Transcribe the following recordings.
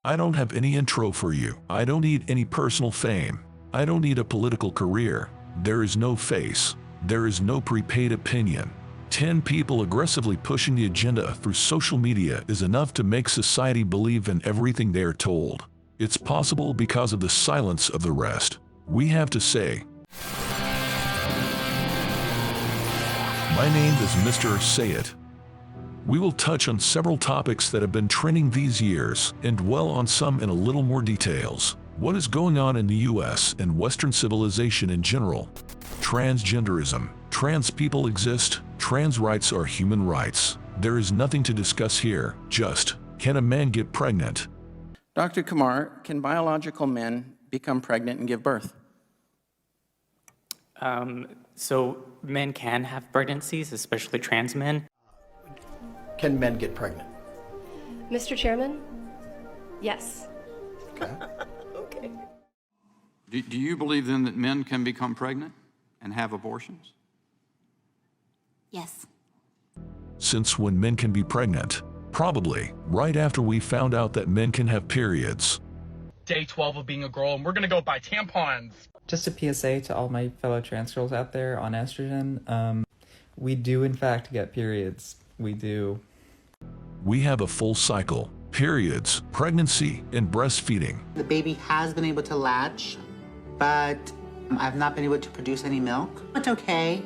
I don't have any intro for you. I don't need any personal fame. I don't need a political career. There is no face. There is no prepaid opinion. 10 people aggressively pushing the agenda through social media is enough to make society believe in everything they are told. It's possible because of the silence of the rest. We have to say, my name is Mr. Say It. We will touch on several topics that have been trending these years and dwell on some in a little more details. What is going on in the US and Western civilization in general? Transgenderism. Trans people exist. Trans rights are human rights. There is nothing to discuss here. Just, can a man get pregnant? Dr. Kumar, can biological men become pregnant and give birth? So men can have pregnancies, especially trans men. Can men get pregnant? Mr. Chairman, yes. Okay. Okay. Do you believe then that men can become pregnant and have abortions? Yes. Since when men can be pregnant? Probably right after we found out that men can have periods. Day 12 of being a girl, and we're gonna go buy tampons. Just a PSA to all my fellow trans girls out there on estrogen. We do in fact get periods. We do. We have a full cycle, periods, pregnancy, and breastfeeding. The baby has been able to latch, but I've not been able to produce any milk. It's okay.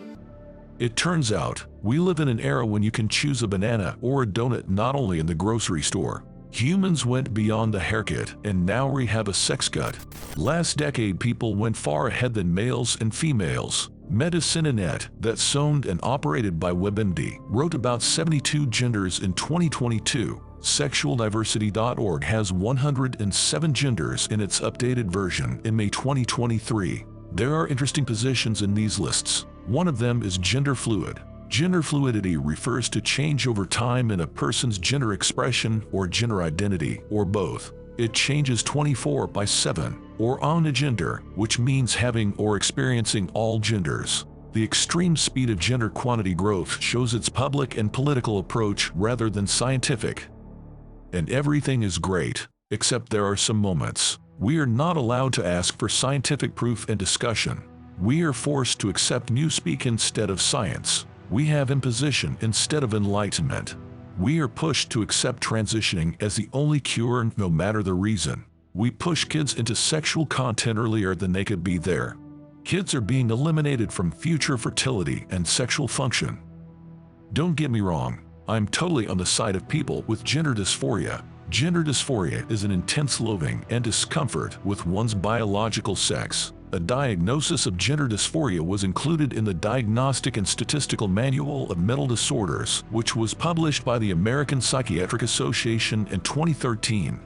It turns out, we live in an era when you can choose a banana or a donut not only in the grocery store. Humans went beyond the haircut, and now we have a sex gut. Last decade, people went far ahead than males and females. Medicinenet, that's owned and operated by WebMD, wrote about 72 genders in 2022. Sexualdiversity.org has 107 genders in its updated version in May 2023. There are interesting positions in these lists. One of them is gender fluid. Gender fluidity refers to change over time in a person's gender expression or gender identity, or both. It changes 24/7, or omnigender, which means having or experiencing all genders. The extreme speed of gender quantity growth shows its public and political approach rather than scientific. And everything is great, except there are some moments. We are not allowed to ask for scientific proof and discussion. We are forced to accept newspeak instead of science. We have imposition instead of enlightenment. We are pushed to accept transitioning as the only cure no matter the reason. We push kids into sexual content earlier than they could be there. Kids are being eliminated from future fertility and sexual function. Don't get me wrong, I'm totally on the side of people with gender dysphoria. Gender dysphoria is an intense loathing and discomfort with one's biological sex. A diagnosis of gender dysphoria was included in the Diagnostic and Statistical Manual of Mental Disorders, which was published by the American Psychiatric Association in 2013.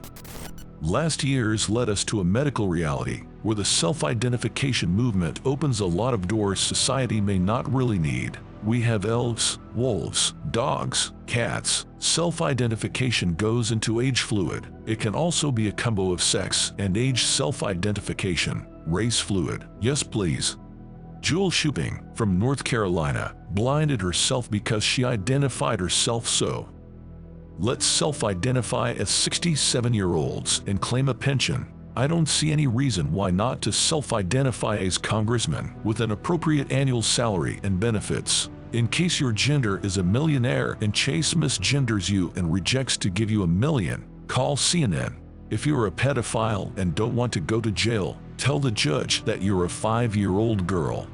Last year's led us to a medical reality, where the self-identification movement opens a lot of doors society may not really need. We have elves, wolves, dogs, cats. Self-identification goes into age fluid. It can also be a combo of sex and age self-identification. Race fluid. Yes, please. Jewel Shooping, from North Carolina, blinded herself because she identified herself so. Let's self-identify as 67-year-olds and claim a pension. I don't see any reason why not to self-identify as congressman with an appropriate annual salary and benefits. In case your gender is a millionaire and Chase misgenders you and rejects to give you $1 million, call CNN. If you're a pedophile and don't want to go to jail, tell the judge that you're a 5-year-old girl.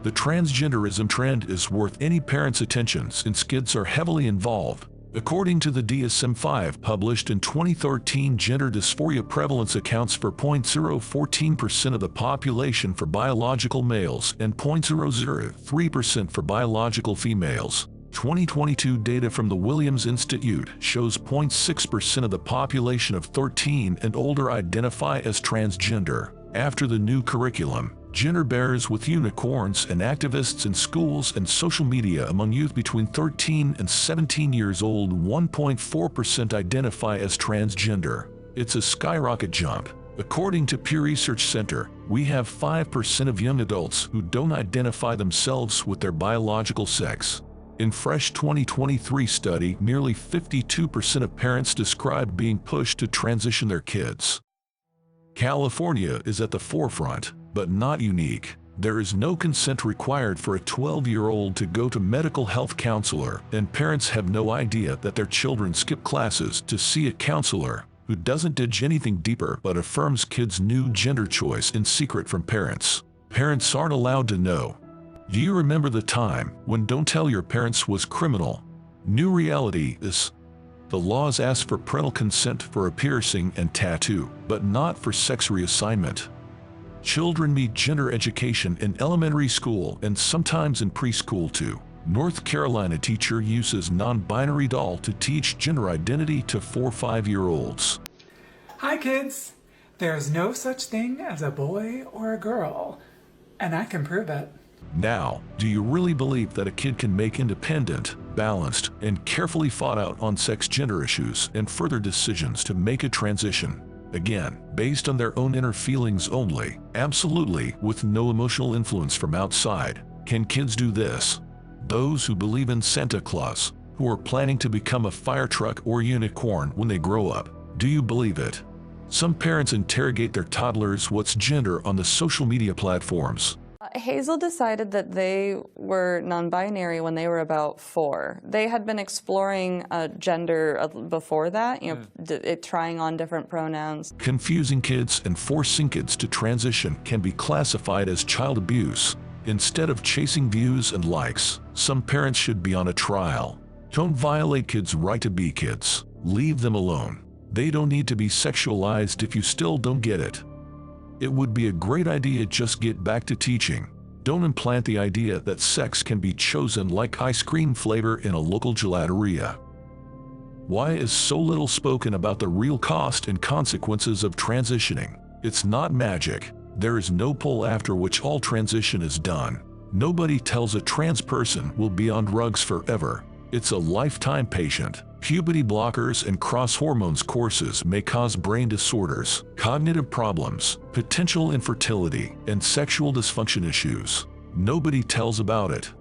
The transgenderism trend is worth any parent's attention since kids are heavily involved. According to the DSM-5 published in 2013, gender dysphoria prevalence accounts for 0.014% of the population for biological males and 0.003% for biological females. 2022 data from the Williams Institute shows 0.6% of the population of 13 and older identify as transgender. After the new curriculum, gender bears with unicorns and activists in schools and social media among youth between 13 and 17 years old, 1.4% identify as transgender. It's a skyrocket jump. According to Pew Research Center, we have 5% of young adults who don't identify themselves with their biological sex. In fresh 2023 study, nearly 52% of parents described being pushed to transition their kids. California is at the forefront, but not unique. There is no consent required for a 12-year-old to go to medical health counselor, and parents have no idea that their children skip classes to see a counselor who doesn't dig anything deeper but affirms kids' new gender choice in secret from parents. Parents aren't allowed to know. Do you remember the time when don't tell your parents was criminal? New reality is, the laws ask for parental consent for a piercing and tattoo, but not for sex reassignment. Children need gender education in elementary school and sometimes in preschool too. North Carolina teacher uses non-binary doll to teach gender identity to 4 5-year-olds. Hi kids! There's no such thing as a boy or a girl, and I can prove it. Now, do you really believe that a kid can make independent, balanced, and carefully thought out on sex gender issues and further decisions to make a transition? Again, based on their own inner feelings only, absolutely with no emotional influence from outside. Can kids do this? Those who believe in Santa Claus, who are planning to become a fire truck or unicorn when they grow up, do you believe it? Some parents interrogate their toddlers what's gender on the social media platforms. Hazel decided that they were non-binary when they were about 4. They had been exploring gender before that, trying on different pronouns. Confusing kids and forcing kids to transition can be classified as child abuse. Instead of chasing views and likes, some parents should be on a trial. Don't violate kids' right to be kids. Leave them alone. They don't need to be sexualized if you still don't get it. It would be a great idea just get back to teaching. Don't implant the idea that sex can be chosen like ice cream flavor in a local gelateria. Why is so little spoken about the real cost and consequences of transitioning? It's not magic. There is no pole after which all transition is done. Nobody tells a trans person will be on drugs forever. It's a lifetime patient. Puberty blockers and cross-hormones courses may cause brain disorders, cognitive problems, potential infertility, and sexual dysfunction issues. Nobody tells about it.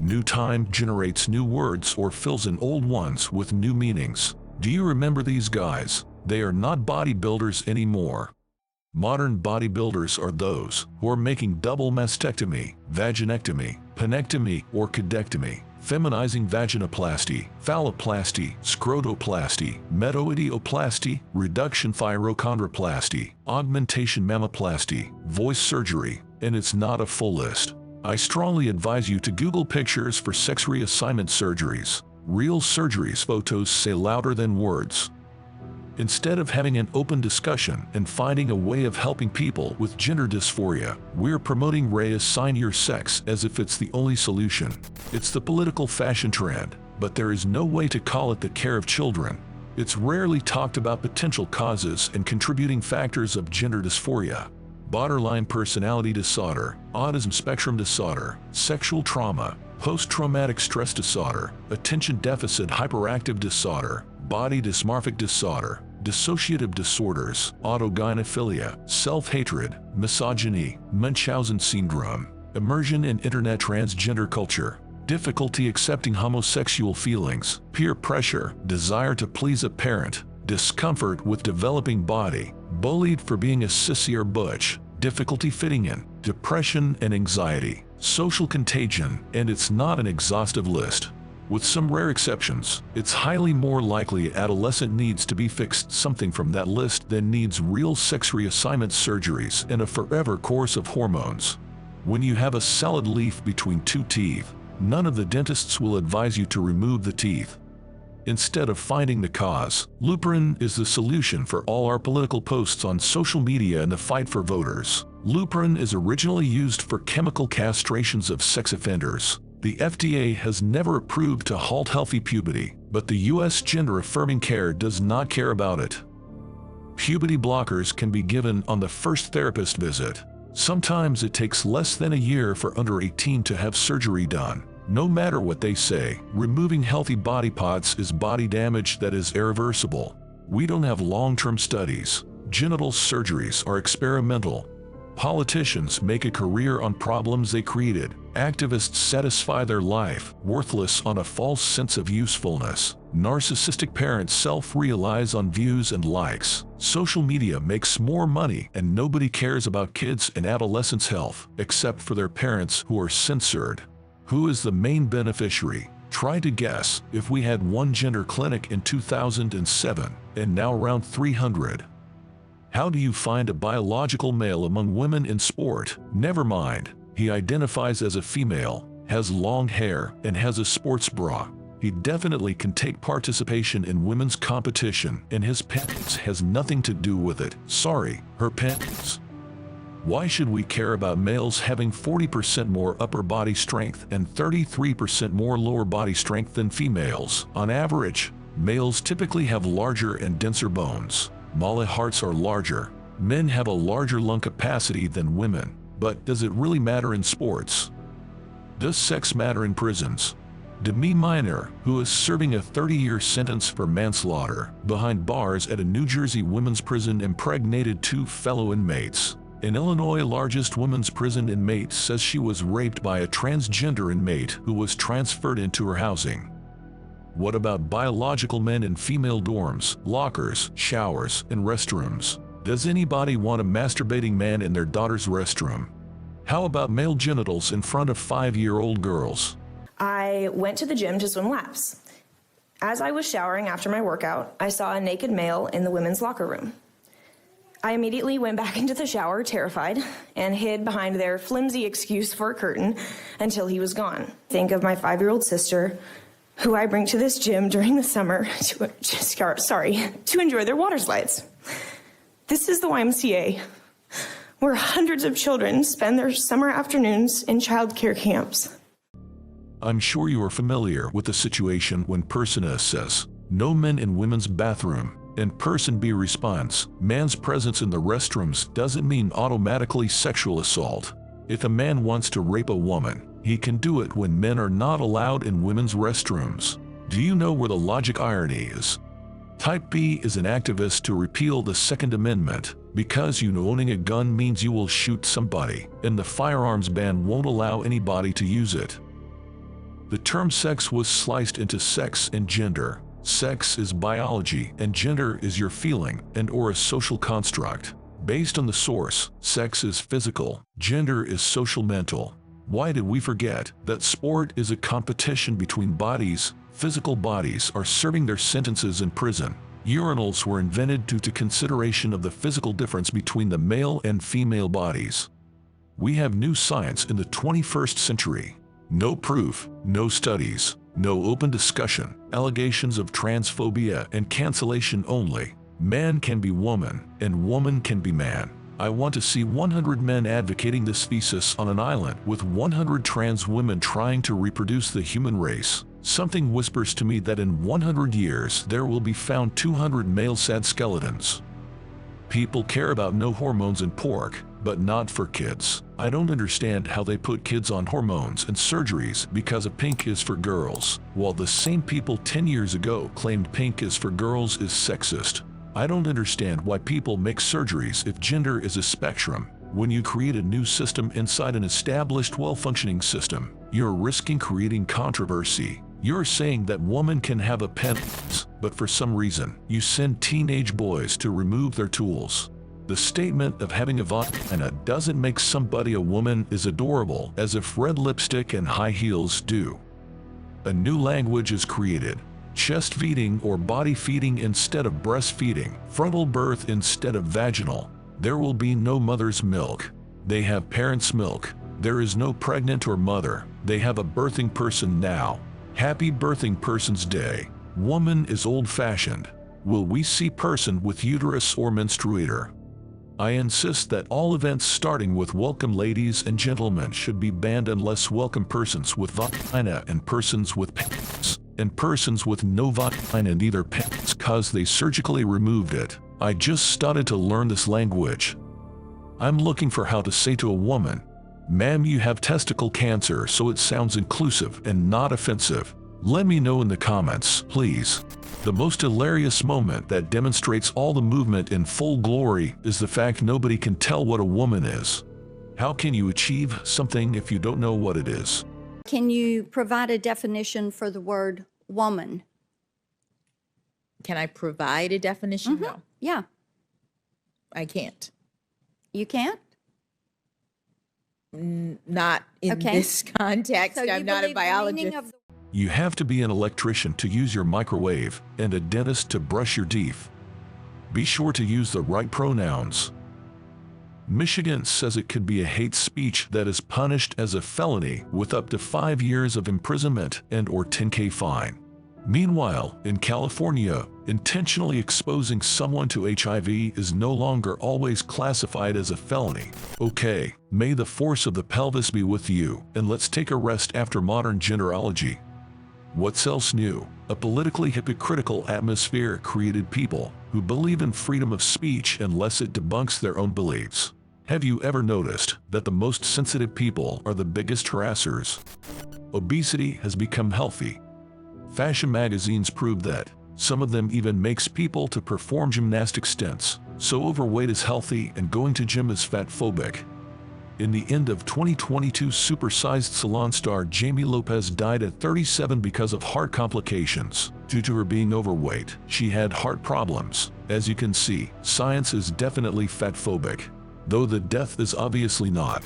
New time generates new words or fills in old ones with new meanings. Do you remember these guys? They are not bodybuilders anymore. Modern bodybuilders are those who are making double mastectomy, vaginectomy, penectomy, or cadectomy, feminizing vaginoplasty, phalloplasty, scrotoplasty, metoidioplasty, reduction thyrochondroplasty, augmentation mammoplasty, voice surgery, and it's not a full list. I strongly advise you to Google pictures for sex reassignment surgeries. Real surgeries photos say louder than words. Instead of having an open discussion and finding a way of helping people with gender dysphoria, we're promoting reassign your sex as if it's the only solution. It's the political fashion trend, but there is no way to call it the care of children. It's rarely talked about potential causes and contributing factors of gender dysphoria. Borderline personality disorder, autism spectrum disorder, sexual trauma, post-traumatic stress disorder, attention deficit hyperactive disorder, body dysmorphic disorder, dissociative disorders, autogynephilia, self-hatred, misogyny, Munchausen syndrome, immersion in internet transgender culture, difficulty accepting homosexual feelings, peer pressure, desire to please a parent, discomfort with developing body, bullied for being a sissy or butch, difficulty fitting in, depression and anxiety, social contagion, and it's not an exhaustive list. With some rare exceptions, it's highly more likely an adolescent needs to be fixed something from that list than needs real sex reassignment surgeries and a forever course of hormones. When you have a salad leaf between 2 teeth, none of the dentists will advise you to remove the teeth. Instead of finding the cause, Lupron is the solution for all our political posts on social media and the fight for voters. Lupron is originally used for chemical castrations of sex offenders. The FDA has never approved to halt healthy puberty, but the U.S. Gender-Affirming Care does not care about it. Puberty blockers can be given on the first therapist visit. Sometimes it takes less than a year for under 18 to have surgery done. No matter what they say, removing healthy body parts is body damage that is irreversible. We don't have long-term studies. Genital surgeries are experimental. Politicians make a career on problems they created, Activists satisfy their life, worthless on a false sense of usefulness. Narcissistic parents self-realize on views and likes. Social media makes more money and nobody cares about kids and adolescents' health, except for their parents who are censored. Who is the main beneficiary? Try to guess. If we had one gender clinic in 2007 and now around 300. How do you find a biological male among women in sport? Never mind. He identifies as a female, has long hair, and has a sports bra. He definitely can take participation in women's competition, and his penis has nothing to do with it. Sorry, her penis. Why should we care about males having 40% more upper body strength and 33% more lower body strength than females? On average, males typically have larger and denser bones. Male hearts are larger. Men have a larger lung capacity than women. But does it really matter in sports? Does sex matter in prisons? Demi Minor, who is serving a 30-year sentence for manslaughter behind bars at a New Jersey women's prison, impregnated 2 fellow inmates. An Illinois largest women's prison inmate says she was raped by a transgender inmate who was transferred into her housing. What about biological men in female dorms, lockers, showers, and restrooms? Does anybody want a masturbating man in their daughter's restroom? How about male genitals in front of 5-year-old girls? I went to the gym to swim laps. As I was showering after my workout, I saw a naked male in the women's locker room. I immediately went back into the shower, terrified, and hid behind their flimsy excuse for a curtain until he was gone. Think of my 5-year-old sister, who I bring to this gym during the summer to enjoy their water slides. This is the YMCA, where hundreds of children spend their summer afternoons in childcare camps. I'm sure you are familiar with the situation when person A says, "No men in women's bathroom," and person B responds, "Man's presence in the restrooms doesn't mean automatically sexual assault. If a man wants to rape a woman, he can do it when men are not allowed in women's restrooms." Do you know where the logic irony is? Type B is an activist to repeal the Second Amendment because owning a gun means you will shoot somebody, and the firearms ban won't allow anybody to use it. The term sex was sliced into sex and gender. Sex is biology, and gender is your feeling and/or a social construct. Based on the source, sex is physical, gender is social mental. Why did we forget that sport is a competition between bodies? Physical bodies are serving their sentences in prison. Urinals were invented due to consideration of the physical difference between the male and female bodies. We have new science in the 21st century. No proof, no studies, no open discussion, allegations of transphobia and cancellation only. Man can be woman, and woman can be man. I want to see 100 men advocating this thesis on an island with 100 trans women trying to reproduce the human race. Something whispers to me that in 100 years there will be found 200 male sad skeletons. People care about no hormones in pork, but not for kids. I don't understand how they put kids on hormones and surgeries because a pink is for girls, while the same people 10 years ago claimed pink is for girls is sexist. I don't understand why people make surgeries if gender is a spectrum. When you create a new system inside an established, well-functioning system, you're risking creating controversy. You're saying that women can have a penis, but for some reason, you send teenage boys to remove their tools. The statement of having a vagina doesn't make somebody a woman is adorable, as if red lipstick and high heels do. A new language is created. Chest feeding or body feeding instead of breastfeeding, frontal birth instead of vaginal. There will be no mother's milk. They have parents' milk. There is no pregnant or mother. They have a birthing person now. Happy Birthing Person's Day. Woman is old-fashioned. Will we see person with uterus or menstruator? I insist that all events starting with welcome ladies and gentlemen should be banned unless welcome persons with vagina and persons with penis, and persons with no vagina and either penis cause they surgically removed it. I just started to learn this language. I'm looking for how to say to a woman, "Ma'am, you have testicle cancer," so it sounds inclusive and not offensive. Let me know in the comments, please. The most hilarious moment that demonstrates all the movement in full glory is the fact nobody can tell what a woman is. How can you achieve something if you don't know what it is? Can you provide a definition for the word woman? Can I provide a definition? No, Yeah, I can't. you can't? Not in Okay. this context. So you I'm not a believe the meaning biologist. of the You have to be an electrician to use your microwave and a dentist to brush your teeth. Be sure to use the right pronouns. Michigan says it could be a hate speech that is punished as a felony with up to 5 years of imprisonment and/or $10,000 fine. Meanwhile, in California, intentionally exposing someone to HIV is no longer always classified as a felony. Okay, may the force of the pelvis be with you, and let's take a rest after modern genderology. What's else new? A politically hypocritical atmosphere created people who believe in freedom of speech unless it debunks their own beliefs. Have you ever noticed that the most sensitive people are the biggest harassers? Obesity has become healthy. Fashion magazines prove that. Some of them even makes people to perform gymnastic stunts. So overweight is healthy and going to gym is fat-phobic. In the end of 2022, supersized salon star Jamie Lopez died at 37 because of heart complications. Due to her being overweight, she had heart problems. As you can see, science is definitely fat-phobic, though the death is obviously not.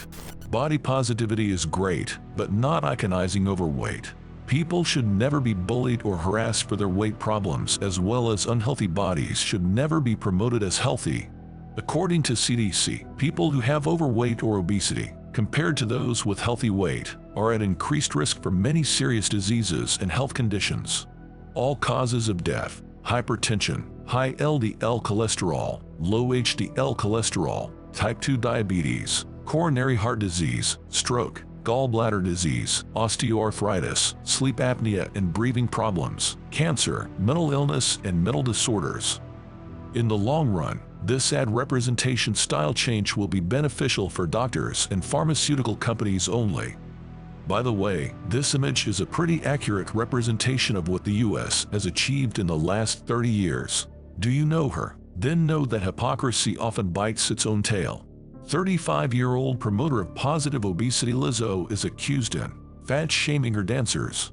Body positivity is great, but not iconizing overweight. People should never be bullied or harassed for their weight problems, as well as unhealthy bodies should never be promoted as healthy. According to CDC, people who have overweight or obesity, compared to those with healthy weight, are at increased risk for many serious diseases and health conditions. All causes of death: hypertension, high LDL cholesterol, low HDL cholesterol, type 2 diabetes, coronary heart disease, stroke, gallbladder disease, osteoarthritis, sleep apnea and breathing problems, cancer, mental illness, and mental disorders. In the long run, this ad representation style change will be beneficial for doctors and pharmaceutical companies only. By the way, this image is a pretty accurate representation of what the US has achieved in the last 30 years. Do you know her? Then know that hypocrisy often bites its own tail. 35-year-old promoter of positive obesity Lizzo is accused in fat-shaming her dancers.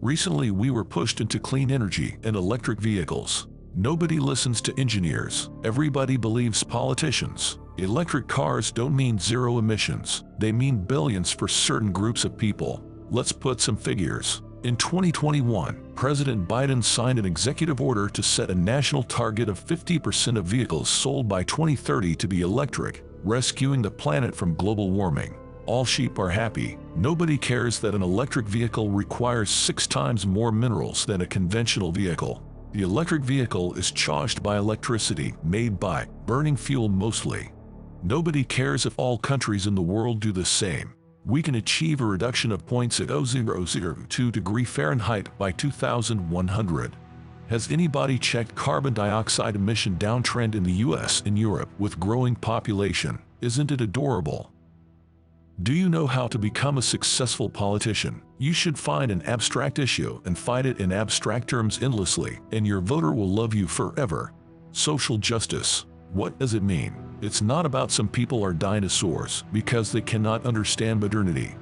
Recently, we were pushed into clean energy and electric vehicles. Nobody listens to engineers. Everybody believes politicians. Electric cars don't mean zero emissions. They mean billions for certain groups of people. Let's put some figures. In 2021, President Biden signed an executive order to set a national target of 50% of vehicles sold by 2030 to be electric, rescuing the planet from global warming. All sheep are happy. Nobody cares that an electric vehicle requires 6 times more minerals than a conventional vehicle. The electric vehicle is charged by electricity made by burning fuel mostly. Nobody cares if all countries in the world do the same. We can achieve a reduction of 0.0002 degrees Fahrenheit by 2100. Has anybody checked carbon dioxide emission downtrend in the US and Europe with growing population? Isn't it adorable? Do you know how to become a successful politician? You should find an abstract issue and fight it in abstract terms endlessly, and your voter will love you forever. Social justice. What does it mean? It's not about some people are dinosaurs because they cannot understand modernity.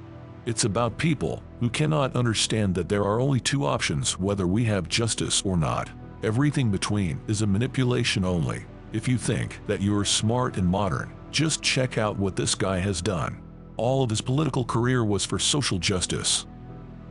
It's about people who cannot understand that there are only 2 options whether we have justice or not. Everything between is a manipulation only. If you think that you are smart and modern, just check out what this guy has done. All of his political career was for social justice.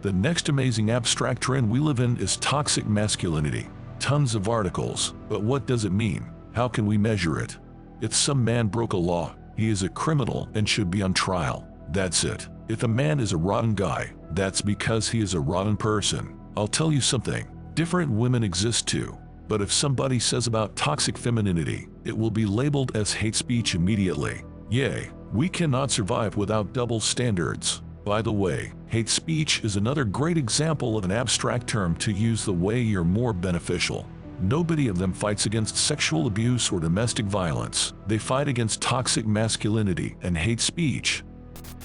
The next amazing abstract trend we live in is toxic masculinity. Tons of articles, but what does it mean? How can we measure it? If some man broke a law, he is a criminal and should be on trial. That's it. If a man is a rotten guy, that's because he is a rotten person. I'll tell you something, different women exist too. But if somebody says about toxic femininity, it will be labeled as hate speech immediately. Yay, we cannot survive without double standards. By the way, hate speech is another great example of an abstract term to use the way you're more beneficial. Nobody of them fights against sexual abuse or domestic violence. They fight against toxic masculinity and hate speech.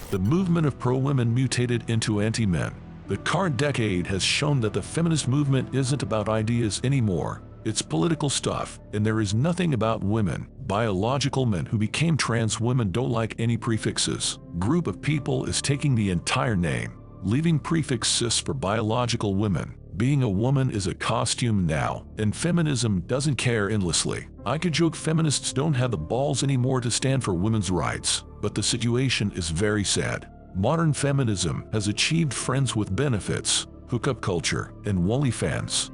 The movement of pro-women mutated into anti-men. The current decade has shown that the feminist movement isn't about ideas anymore. It's political stuff, and there is nothing about women. Biological men who became trans women don't like any prefixes. Group of people is taking the entire name, leaving prefix cis for biological women. Being a woman is a costume now, and feminism doesn't care endlessly. I could joke feminists don't have the balls anymore to stand for women's rights, but the situation is very sad. Modern feminism has achieved friends with benefits, hookup culture, and OnlyFans.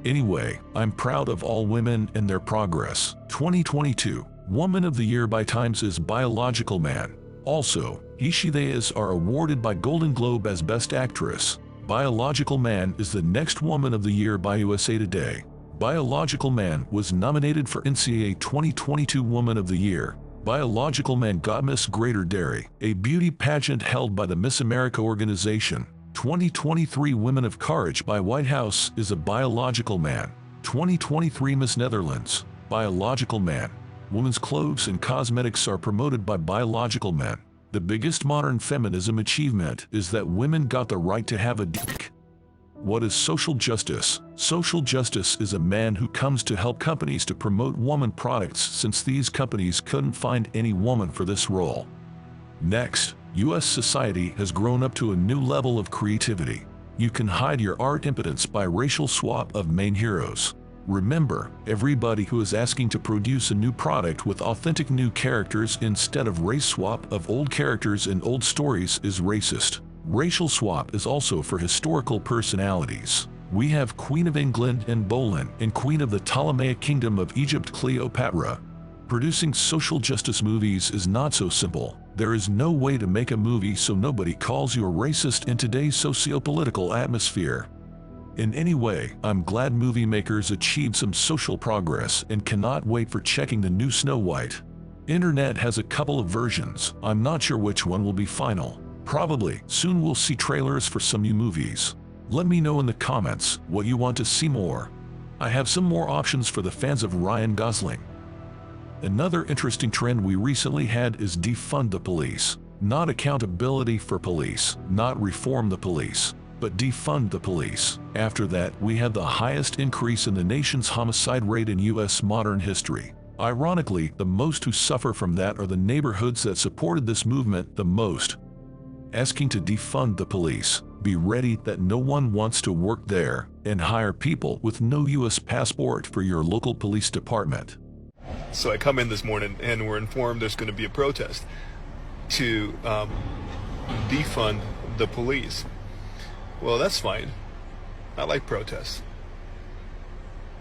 Anyway, I'm proud of all women and their progress. 2022 Woman of the Year by Times is Biological Man. Also, he, she, they's are awarded by Golden Globe as Best Actress. Biological Man is the next Woman of the Year by USA Today. Biological Man was nominated for NCAA 2022 Woman of the Year. Biological Man got Miss Greater Dairy, a beauty pageant held by the Miss America organization. 2023 Women of Courage by White House is a biological man. 2023 Miss Netherlands, biological man. Women's clothes and cosmetics are promoted by biological men. The biggest modern feminism achievement is that women got the right to have a dick. What is social justice? Social justice is a man who comes to help companies to promote woman products since these companies couldn't find any woman for this role. Next, U.S. society has grown up to a new level of creativity. You can hide your art impotence by racial swap of main heroes. Remember, everybody who is asking to produce a new product with authentic new characters instead of race swap of old characters and old stories is racist. Racial swap is also for historical personalities. We have Queen of England Anne Boleyn and Queen of the Ptolemaic Kingdom of Egypt Cleopatra. Producing social justice movies is not so simple. There is no way to make a movie so nobody calls you a racist in today's socio-political atmosphere. In any way, I'm glad movie makers achieved some social progress and cannot wait for checking the new Snow White. Internet has a couple of versions. I'm not sure which one will be final. Probably soon we'll see trailers for some new movies. Let me know in the comments what you want to see more. I have some more options for the fans of Ryan Gosling. Another interesting trend we recently had is defund the police. Not accountability for police, not reform the police, but defund the police. After that, we had the highest increase in the nation's homicide rate in U.S. modern history. Ironically, the most who suffer from that are the neighborhoods that supported this movement the most. Asking to defund the police, be ready that no one wants to work there, and hire people with no U.S. passport for your local police department. So I come in this morning and we're informed there's going to be a protest to defund the police. Well, that's fine. I like protests.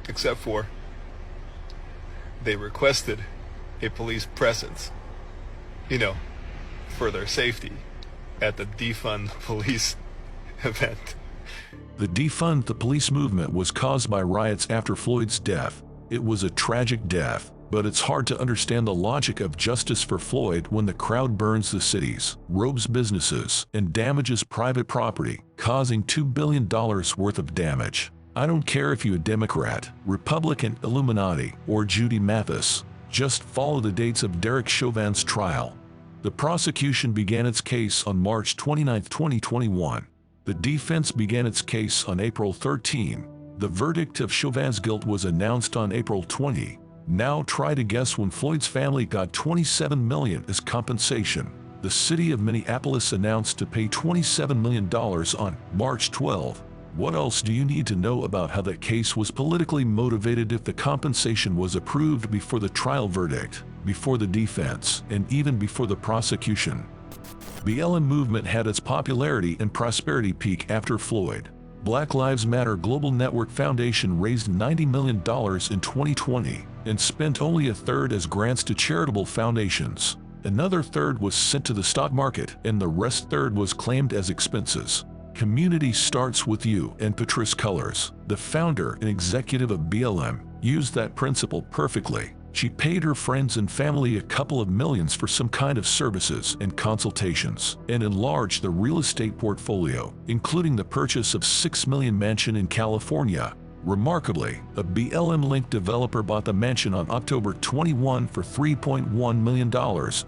Except for they requested a police presence, for their safety at the Defund the Police event. The Defund the Police movement was caused by riots after Floyd's death. It was a tragic death, but it's hard to understand the logic of justice for Floyd when the crowd burns the cities, robs businesses, and damages private property, causing $2 billion worth of damage. I don't care if you're a Democrat, Republican, Illuminati, or Judy Mathis. Just follow the dates of Derek Chauvin's trial. The prosecution began its case on March 29, 2021. The defense began its case on April 13. The verdict of Chauvin's guilt was announced on April 20. Now try to guess when Floyd's family got $27 million as compensation. The city of Minneapolis announced to pay $27 million on March 12. What else do you need to know about how that case was politically motivated if the compensation was approved before the trial verdict, before the defense, and even before the prosecution? BLM movement had its popularity and prosperity peak after Floyd. Black Lives Matter Global Network Foundation raised $90 million in 2020 and spent only a third as grants to charitable foundations. Another third was sent to the stock market, and the rest third was claimed as expenses. Community starts with you, and Patrice Cullors, the founder and executive of BLM, used that principle perfectly. She paid her friends and family a couple of millions for some kind of services and consultations, and enlarged the real estate portfolio, including the purchase of $6 million mansion in California. Remarkably, a BLM-linked developer bought the mansion on October 21 for $3.1 million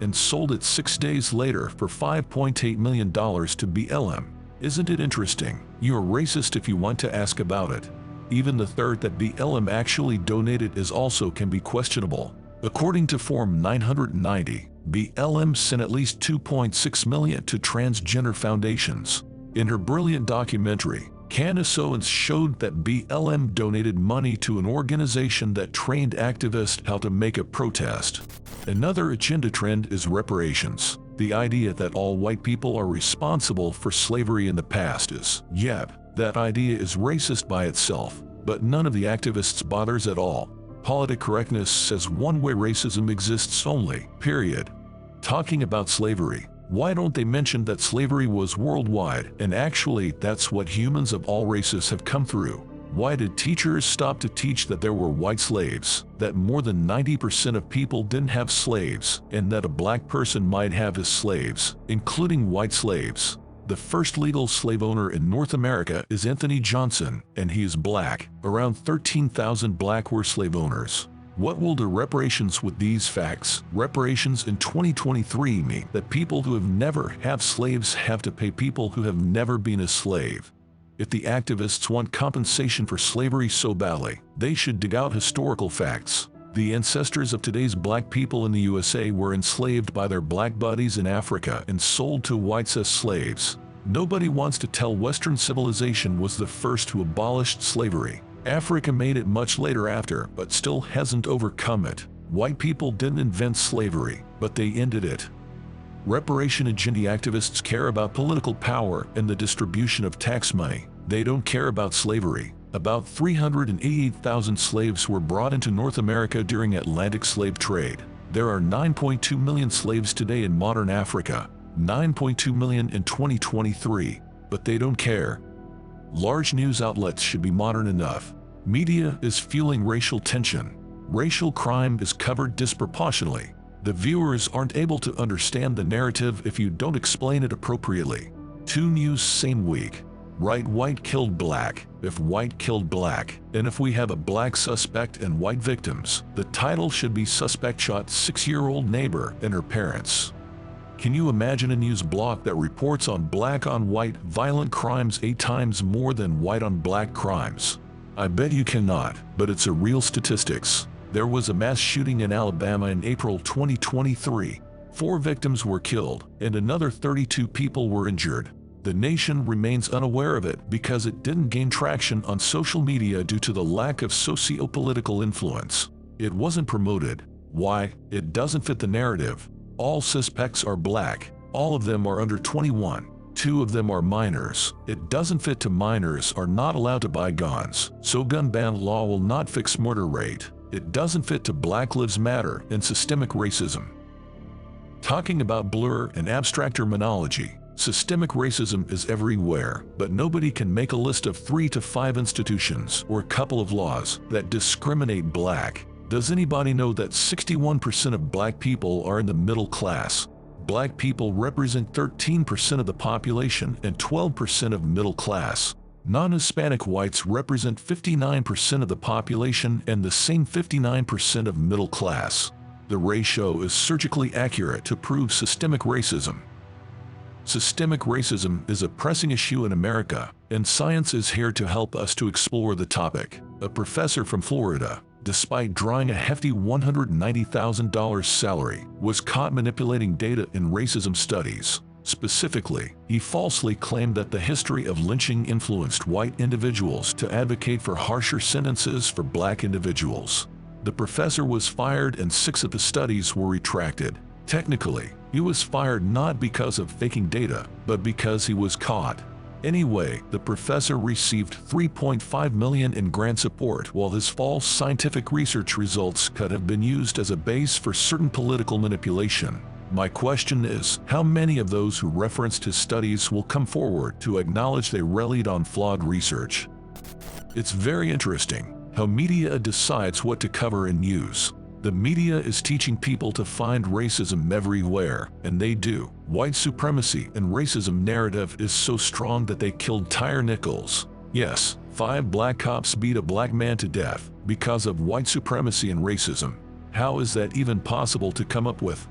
and sold it 6 days later for $5.8 million to BLM. Isn't it interesting? You're racist if you want to ask about it. Even the third that BLM actually donated is also can be questionable. According to Form 990, BLM sent at least $2.6 million to transgender foundations. In her brilliant documentary, Candace Owens showed that BLM donated money to an organization that trained activists how to make a protest. Another agenda trend is reparations. The idea that all white people are responsible for slavery in the past is, yep, that idea is racist by itself, but none of the activists bothers at all. Politic correctness says one-way racism exists only, period. Talking about slavery, why don't they mention that slavery was worldwide, and actually that's what humans of all races have come through? Why did teachers stop to teach that there were white slaves, that more than 90% of people didn't have slaves, and that a black person might have his slaves, including white slaves? The first legal slave owner in North America is Anthony Johnson, and he is black. Around 13,000 black were slave owners. What will do reparations with these facts? Reparations in 2023 mean that people who have never had slaves have to pay people who have never been a slave. If the activists want compensation for slavery so badly, they should dig out historical facts. The ancestors of today's black people in the USA were enslaved by their black buddies in Africa and sold to whites as slaves. Nobody wants to tell Western civilization was the first who abolished slavery. Africa made it much later after, but still hasn't overcome it. White people didn't invent slavery, but they ended it. Reparation agenda activists care about political power and the distribution of tax money. They don't care about slavery. About 388,000 slaves were brought into North America during Atlantic slave trade. There are 9.2 million slaves today in modern Africa, 9.2 million in 2023, but they don't care. Large news outlets should be modern enough. Media is fueling racial tension. Racial crime is covered disproportionately. The viewers aren't able to understand the narrative if you don't explain it appropriately. 2 news same week. Right, white killed black, if white killed black, and if we have a black suspect and white victims, the title should be suspect shot 6-year-old neighbor and her parents. Can you imagine a news block that reports on black on white violent crimes 8 times more than white on black crimes? I bet you cannot, but it's a real statistics. There was a mass shooting in Alabama in April 2023. 4 victims were killed, and another 32 people were injured. The nation remains unaware of it because it didn't gain traction on social media due to the lack of socio-political influence. It wasn't promoted. Why? It doesn't fit the narrative. All suspects are black. All of them are under 21. 2 of them are minors. It doesn't fit to minors are not allowed to buy guns, so gun ban law will not fix murder rate. It doesn't fit to Black Lives Matter and systemic racism. Talking about blur and abstract terminology, systemic racism is everywhere, but nobody can make a list of 3 to 5 institutions or a couple of laws that discriminate black. Does anybody know that 61% of black people are in the middle class? Black people represent 13% of the population and 12% of middle class. Non-Hispanic whites represent 59% of the population and the same 59% of middle class. The ratio is surgically accurate to prove systemic racism. Systemic racism is a pressing issue in America, and science is here to help us to explore the topic. A professor from Florida, despite drawing a hefty $190,000 salary, was caught manipulating data in racism studies. Specifically, he falsely claimed that the history of lynching influenced white individuals to advocate for harsher sentences for black individuals. The professor was fired and 6 of the studies were retracted. Technically, he was fired not because of faking data, but because he was caught. Anyway, the professor received $3.5 million in grant support, while his false scientific research results could have been used as a base for certain political manipulation. My question is, how many of those who referenced his studies will come forward to acknowledge they relied on flawed research? It's very interesting how media decides what to cover in news. The media is teaching people to find racism everywhere, and they do. White supremacy and racism narrative is so strong that they killed Tyre Nichols. Yes, 5 black cops beat a black man to death because of white supremacy and racism. How is that even possible to come up with?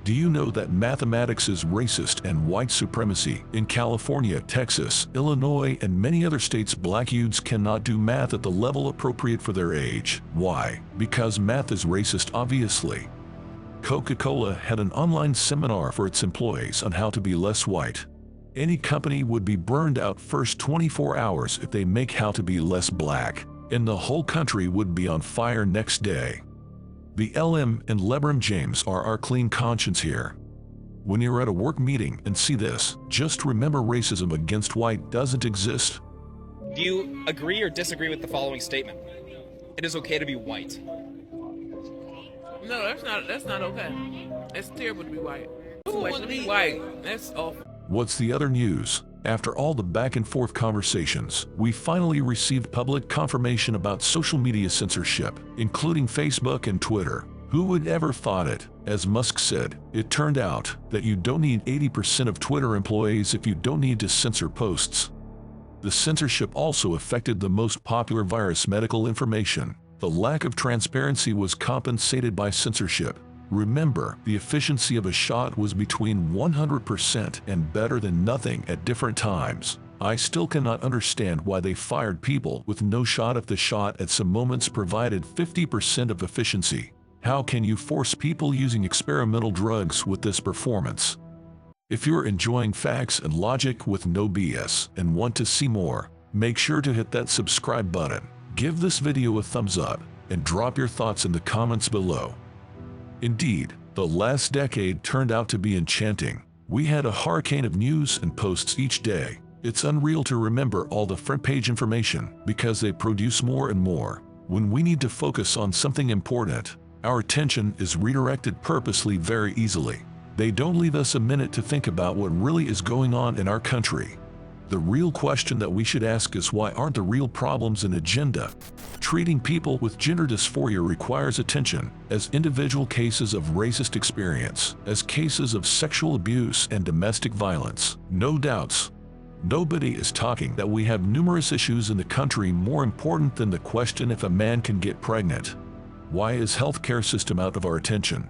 Do you know that mathematics is racist and white supremacy? In California, Texas, Illinois, and many other states, black youths cannot do math at the level appropriate for their age. Why? Because math is racist, obviously. Coca-Cola had an online seminar for its employees on how to be less white. Any company would be burned out first 24 hours if they make how to be less black, and the whole country would be on fire next day. The LM and LeBron James are our clean conscience here. When you're at a work meeting and see this, just remember racism against white doesn't exist. Do you agree or disagree with the following statement? It is okay to be white. No, that's not okay. It's terrible to be white. Who wants to be white? That's awful. What's the other news? After all the back and forth conversations, we finally received public confirmation about social media censorship, including Facebook and Twitter. Who would ever thought it? As Musk said, it turned out that you don't need 80% of Twitter employees if you don't need to censor posts. The censorship also affected the most popular virus, medical information. The lack of transparency was compensated by censorship. Remember, the efficiency of a shot was between 100% and better than nothing at different times. I still cannot understand why they fired people with no shot if the shot at some moments provided 50% of efficiency. How can you force people using experimental drugs with this performance? If you're enjoying facts and logic with no BS and want to see more, make sure to hit that subscribe button, give this video a thumbs up, and drop your thoughts in the comments below. Indeed, the last decade turned out to be enchanting. We had a hurricane of news and posts each day. It's unreal to remember all the front page information because they produce more and more. When we need to focus on something important, our attention is redirected purposely very easily. They don't leave us a minute to think about what really is going on in our country. The real question that we should ask is, why aren't the real problems an agenda? Treating people with gender dysphoria requires attention, as individual cases of racist experience, as cases of sexual abuse and domestic violence. No doubts. Nobody is talking that we have numerous issues in the country more important than the question if a man can get pregnant. Why is healthcare system out of our attention?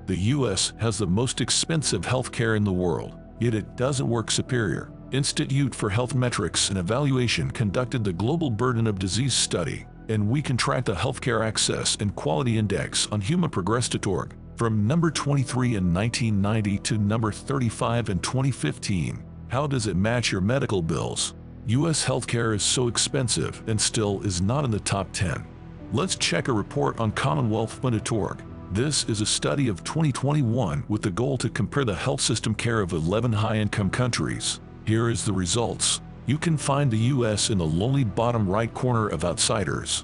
The US has the most expensive healthcare in the world, yet it doesn't work superior. Institute for Health Metrics and Evaluation conducted the Global Burden of Disease study, and we can track the Healthcare Access and Quality Index on humanprogress.org from number 23 in 1990 to number 35 in 2015. How does it match your medical bills? US healthcare is so expensive and still is not in the top 10. Let's check a report on commonwealth.org. This is a study of 2021 with the goal to compare the health system care of 11 high-income countries. Here is the results. You can find the US in the lonely bottom right corner of outsiders.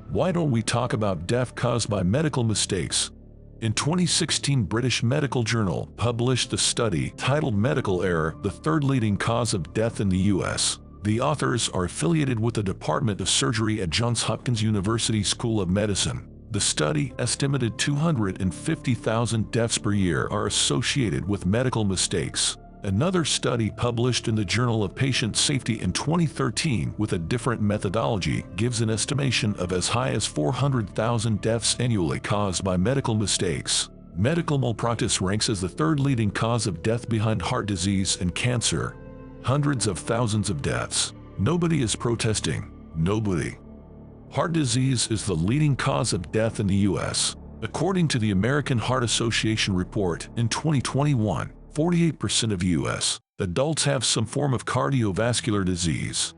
Why don't we talk about death caused by medical mistakes? In 2016, British Medical Journal published the study titled Medical Error, the third leading cause of death in the US. The authors are affiliated with the Department of Surgery at Johns Hopkins University School of Medicine. The study estimated 250,000 deaths per year are associated with medical mistakes. Another study published in the Journal of Patient Safety in 2013 with a different methodology gives an estimation of as high as 400,000 deaths annually caused by medical mistakes. Medical malpractice ranks as the third leading cause of death behind heart disease and cancer. Hundreds of thousands of deaths. Nobody is protesting. Nobody. Heart disease is the leading cause of death in the US. According to the American Heart Association report, in 2021, 48% of U.S. adults have some form of cardiovascular disease.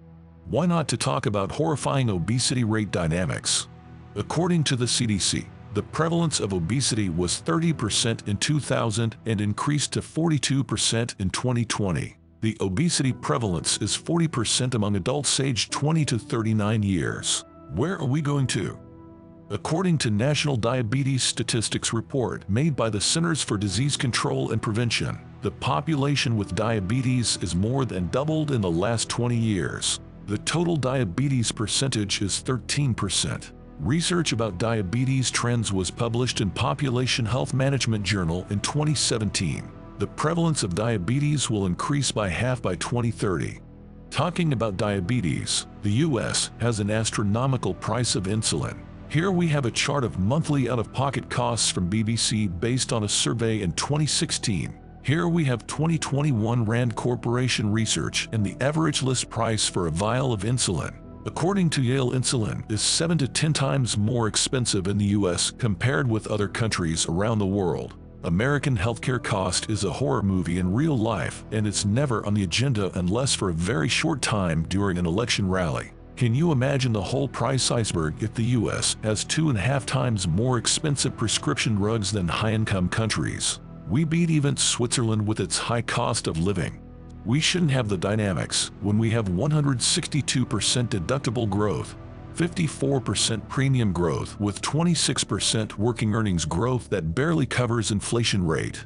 Why not to talk about horrifying obesity rate dynamics? According to the CDC, the prevalence of obesity was 30% in 2000 and increased to 42% in 2020. The obesity prevalence is 40% among adults aged 20 to 39 years. Where are we going to? According to National Diabetes Statistics Report made by the Centers for Disease Control and Prevention, the population with diabetes is more than doubled in the last 20 years. The total diabetes percentage is 13%. Research about diabetes trends was published in Population Health Management Journal in 2017. The prevalence of diabetes will increase by half by 2030. Talking about diabetes, the US has an astronomical price of insulin. Here we have a chart of monthly out-of-pocket costs from BBC based on a survey in 2016. Here we have 2021 Rand Corporation research and the average list price for a vial of insulin. According to Yale, insulin is 7 to 10 times more expensive in the US compared with other countries around the world. American healthcare cost is a horror movie in real life, and it's never on the agenda unless for a very short time during an election rally. Can you imagine the whole price iceberg if the US has 2.5 times more expensive prescription drugs than high-income countries? We beat even Switzerland with its high cost of living. We shouldn't have the dynamics when we have 162% deductible growth, 54% premium growth with 26% working earnings growth that barely covers inflation rate.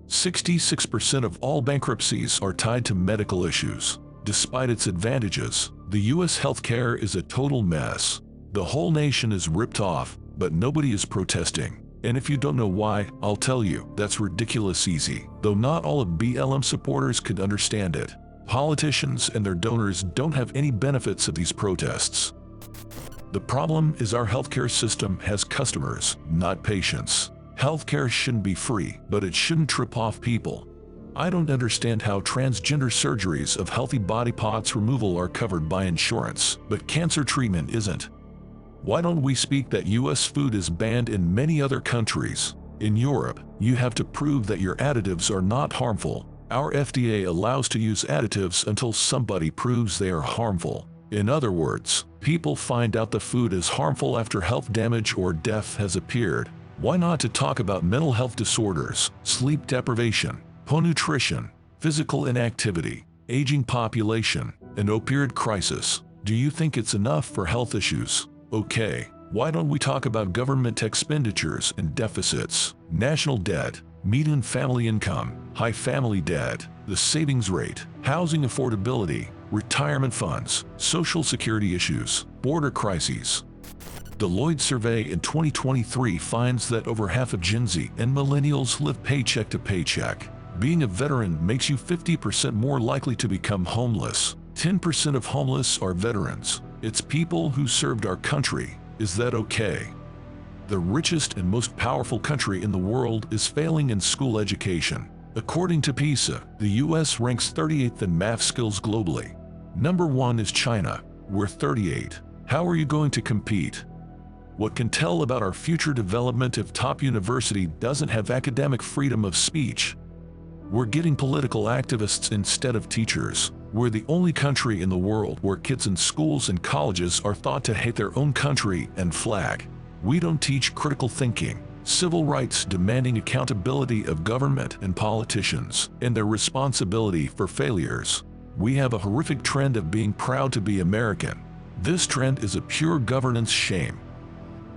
66% of all bankruptcies are tied to medical issues. Despite its advantages, the US healthcare is a total mess. The whole nation is ripped off, but nobody is protesting. And if you don't know why, I'll tell you, that's ridiculous easy. Though not all of BLM supporters could understand it. Politicians and their donors don't have any benefits of these protests. The problem is our healthcare system has customers, not patients. Healthcare shouldn't be free, but it shouldn't trip off people. I don't understand how transgender surgeries of healthy body parts removal are covered by insurance, but cancer treatment isn't. Why don't we speak that US food is banned in many other countries? In Europe, you have to prove that your additives are not harmful. Our FDA allows to use additives until somebody proves they are harmful. In other words, people find out the food is harmful after health damage or death has appeared. Why not to talk about mental health disorders, sleep deprivation, poor nutrition, physical inactivity, aging population, and opioid crisis? Do you think it's enough for health issues? Okay, why don't we talk about government expenditures and deficits, national debt, median family income, high family debt, the savings rate, housing affordability, retirement funds, social security issues, border crises. Deloitte survey in 2023 finds that over half of Gen Z and millennials live paycheck to paycheck. Being a veteran makes you 50% more likely to become homeless. 10% of homeless are veterans. It's people who served our country. Is that okay? The richest and most powerful country in the world is failing in school education. According to PISA, the US ranks 38th in math skills globally. Number 1 is China. We're 38. How are you going to compete? What can tell about our future development if top university doesn't have academic freedom of speech? We're getting political activists instead of teachers. We're the only country in the world where kids in schools and colleges are taught to hate their own country and flag. We don't teach critical thinking, civil rights demanding accountability of government and politicians, and their responsibility for failures. We have a horrific trend of being proud to be American. This trend is a pure governance shame.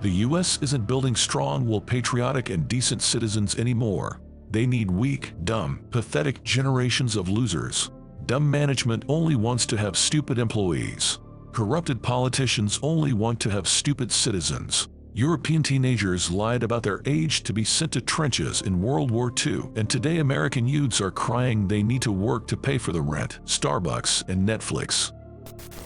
The US isn't building strong, patriotic and decent citizens anymore. They need weak, dumb, pathetic generations of losers. Dumb management only wants to have stupid employees. Corrupted politicians only want to have stupid citizens. European teenagers lied about their age to be sent to trenches in World War II, and today American youths are crying they need to work to pay for the rent, Starbucks, and Netflix.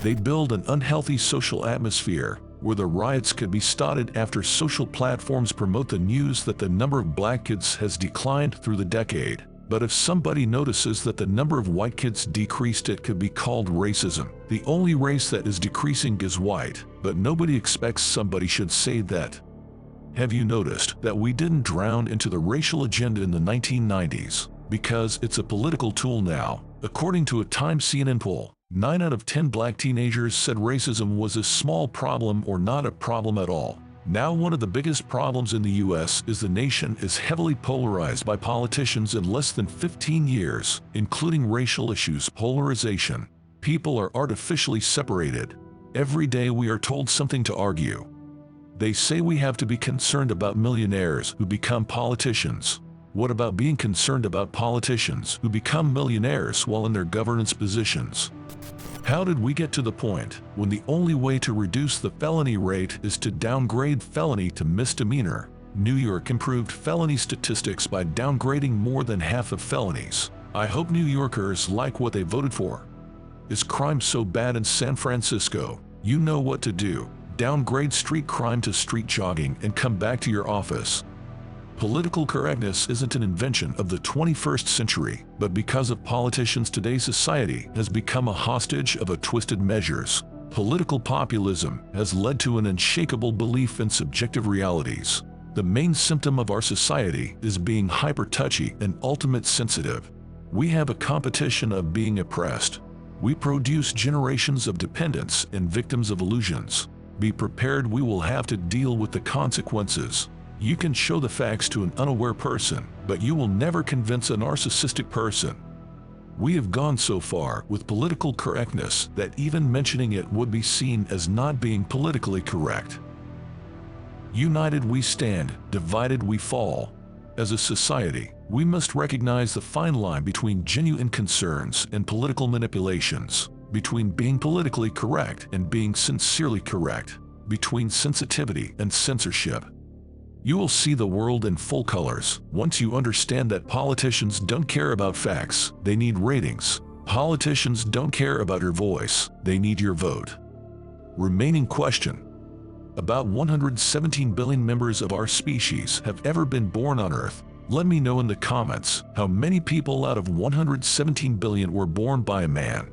They build an unhealthy social atmosphere where the riots could be started after social platforms promote the news that the number of black kids has declined through the decade. But if somebody notices that the number of white kids decreased, it could be called racism. The only race that is decreasing is white, but nobody expects somebody should say that. Have you noticed that we didn't drown into the racial agenda in the 1990s? Because it's a political tool now. According to a Time CNN poll, 9 out of 10 black teenagers said racism was a small problem or not a problem at all. Now one of the biggest problems in the US is the nation is heavily polarized by politicians in less than 15 years, including racial issues, polarization. People are artificially separated. Every day we are told something to argue. They say we have to be concerned about millionaires who become politicians. What about being concerned about politicians who become millionaires while in their governance positions? How did we get to the point when the only way to reduce the felony rate is to downgrade felony to misdemeanor? New York improved felony statistics by downgrading more than half of felonies. I hope New Yorkers like what they voted for. Is crime so bad in San Francisco? You know what to do. downgrade street crime to street jogging and come back to your office. Political correctness isn't an invention of the 21st century, but because of politicians, today's society has become a hostage of a twisted measures. Political populism has led to an unshakable belief in subjective realities. The main symptom of our society is being hyper-touchy and ultimate sensitive. We have a competition of being oppressed. We produce generations of dependents and victims of illusions. Be prepared, we will have to deal with the consequences. You can show the facts to an unaware person, but you will never convince a narcissistic person. We have gone so far with political correctness that even mentioning it would be seen as not being politically correct. United we stand, divided we fall. As a society, we must recognize the fine line between genuine concerns and political manipulations, between being politically correct and being sincerely correct, between sensitivity and censorship. You will see the world in full colors once you understand that politicians don't care about facts, they need ratings. Politicians don't care about your voice, they need your vote. Remaining question. About 117 billion members of our species have ever been born on Earth. Let me know in the comments how many people out of 117 billion were born by a man.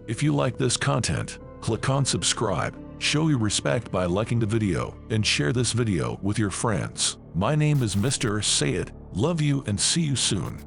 If you like this content, click on subscribe. Show your respect by liking the video and share this video with your friends. My name is Mr. Say It. Love you and see you soon.